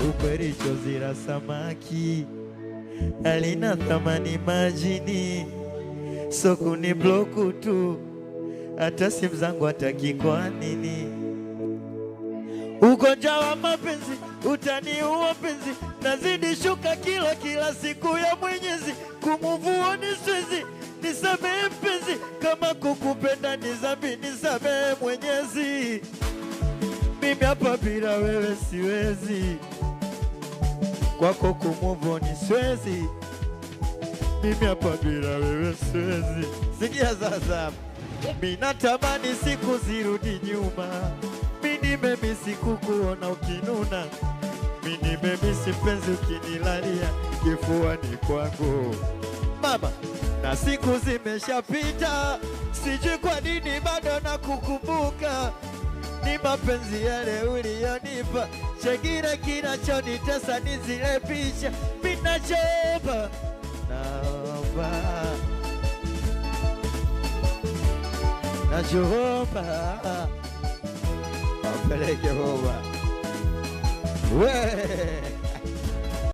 ukweli chozi la samaki halina thamani majini, so kuni bloku tu, hata simu zangu hataki. Kwa nini? Ugonjwa wa mapenzi utaniua penzi, nazidi shuka kila siku ya Mwenyezi, kumuvua ni siwezi. Nisamehe mpenzi, kama kukupenda ni dhambi, nisamehe Mwenyezi. Mimi hapa bila wewe siwezi, kwako kumove ni siwezi. Mimi hapa bila wewe siwezi. Sikia sasa, mimi natamani siku zirudi nyuma. Mimi nimemisi kukuona ukinuna, mimi nimemisi penzi ukinilalia kifuani kwangu mama, na siku zimeshapita, sijui kwa nini bado nakukumbuka. Ni mapenzi yale uliyonipa, chengine kinachonitesa ni zile picha. Mimi naomba apeleke baba we